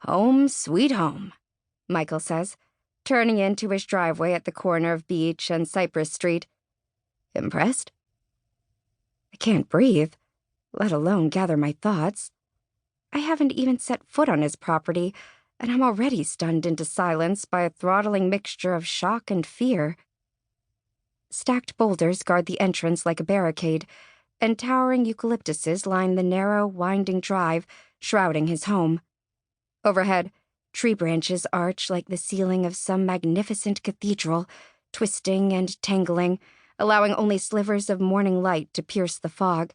Home sweet home, Michael says, turning into his driveway at the corner of Beach and Cypress Street. Impressed? I can't breathe, let alone gather my thoughts. I haven't even set foot on his property, and I'm already stunned into silence by a throttling mixture of shock and fear. Stacked boulders guard the entrance like a barricade, and towering eucalyptuses line the narrow, winding drive, shrouding his home. Overhead, tree branches arch like the ceiling of some magnificent cathedral, twisting and tangling, allowing only slivers of morning light to pierce the fog.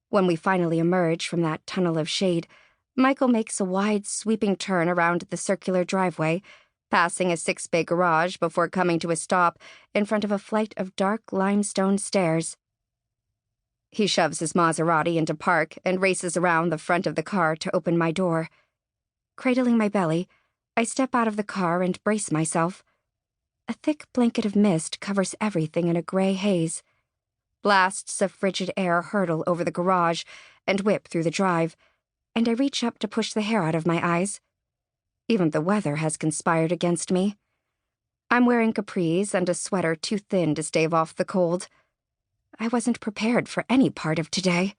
When we finally emerge from that tunnel of shade, Michael makes a wide, sweeping turn around the circular driveway, passing a 6-bay garage before coming to a stop in front of a flight of dark limestone stairs. He shoves his Maserati into park and races around the front of the car to open my door. Cradling my belly, I step out of the car and brace myself. A thick blanket of mist covers everything in a gray haze. Blasts of frigid air hurtle over the garage and whip through the drive, and I reach up to push the hair out of my eyes. Even the weather has conspired against me. I'm wearing capris and a sweater too thin to stave off the cold. I wasn't prepared for any part of today.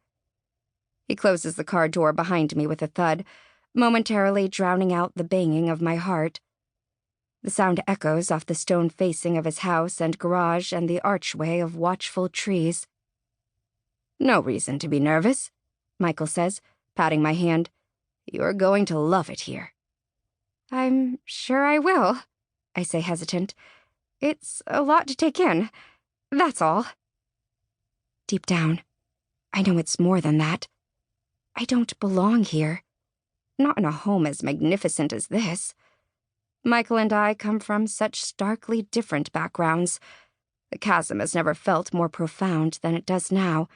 He closes the car door behind me with a thud, momentarily drowning out the banging of my heart. The sound echoes off the stone facing of his house and garage and the archway of watchful trees. No reason to be nervous, Michael says, patting my hand. You're going to love it here. I'm sure I will, I say hesitant. It's a lot to take in, that's all. Deep down, I know it's more than that. I don't belong here. Not in a home as magnificent as this. Michael and I come from such starkly different backgrounds. The chasm has never felt more profound than it does now,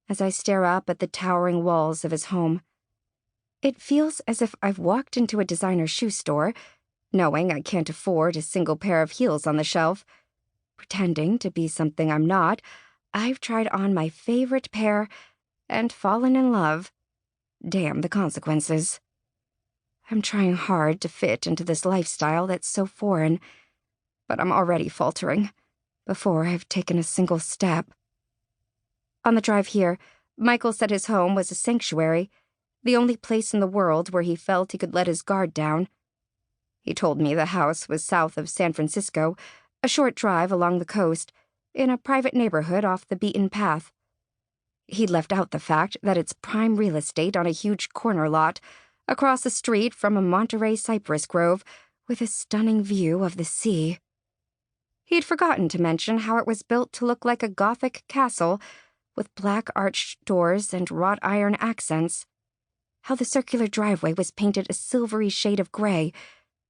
as I stare up at the towering walls of his home. It feels as if I've walked into a designer shoe store, knowing I can't afford a single pair of heels on the shelf. Pretending to be something I'm not, I've tried on my favorite pair and fallen in love. Damn the consequences. I'm trying hard to fit into this lifestyle that's so foreign, but I'm already faltering before I've taken a single step. On the drive here, Michael said his home was a sanctuary, the only place in the world where he felt he could let his guard down. He told me the house was south of San Francisco, a short drive along the coast, in a private neighborhood off the beaten path. He'd left out the fact that it's prime real estate on a huge corner lot, across the street from a Monterey cypress grove, with a stunning view of the sea. He'd forgotten to mention how it was built to look like a Gothic castle, with black arched doors and wrought iron accents. How the circular driveway was painted a silvery shade of gray,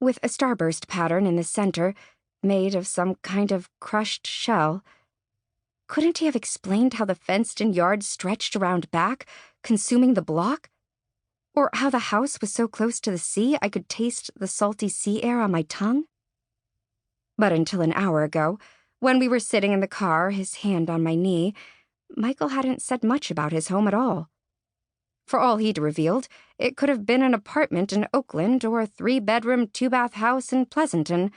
with a starburst pattern in the center, made of some kind of crushed shell. Couldn't he have explained how the fenced-in yard stretched around back, consuming the block? Or how the house was so close to the sea I could taste the salty sea air on my tongue? But until an hour ago, when we were sitting in the car, his hand on my knee, Michael hadn't said much about his home at all. For all he'd revealed, it could have been an apartment in Oakland or a 3-bedroom, 2-bath house in Pleasanton.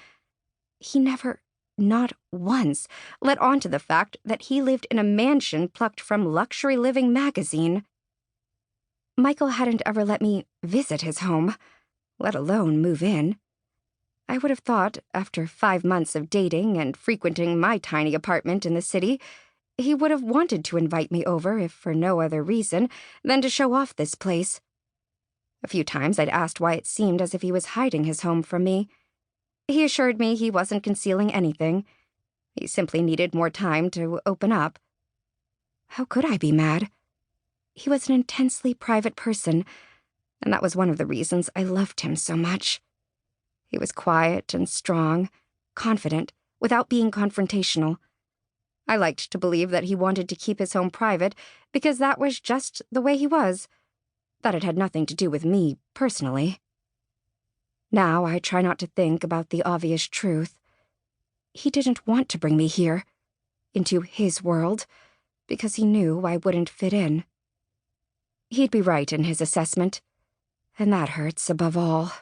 He never, not once, let on to the fact that he lived in a mansion plucked from Luxury Living magazine. Michael hadn't ever let me visit his home, let alone move in. I would have thought, after 5 months of dating and frequenting my tiny apartment in the city, he would have wanted to invite me over if for no other reason than to show off this place. A few times I'd asked why it seemed as if he was hiding his home from me. He assured me he wasn't concealing anything. He simply needed more time to open up. How could I be mad? He was an intensely private person, and that was one of the reasons I loved him so much. He was quiet and strong, confident, without being confrontational. I liked to believe that he wanted to keep his home private because that was just the way he was, that it had nothing to do with me personally. Now I try not to think about the obvious truth. He didn't want to bring me here, into his world, because he knew I wouldn't fit in. He'd be right in his assessment, and that hurts above all.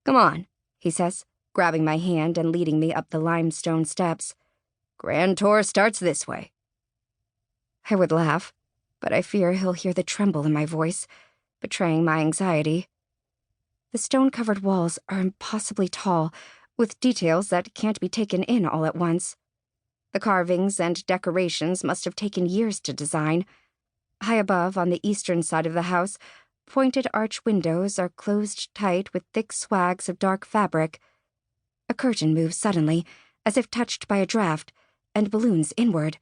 Come on, he says, grabbing my hand and leading me up the limestone steps. Grand tour starts this way. I would laugh, but I fear he'll hear the tremble in my voice, betraying my anxiety. The stone-covered walls are impossibly tall, with details that can't be taken in all at once. The carvings and decorations must have taken years to design. High above, on the eastern side of the house, pointed arch windows are closed tight with thick swags of dark fabric. A curtain moves suddenly, as if touched by a draft, and balloons inward.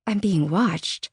I'm being watched.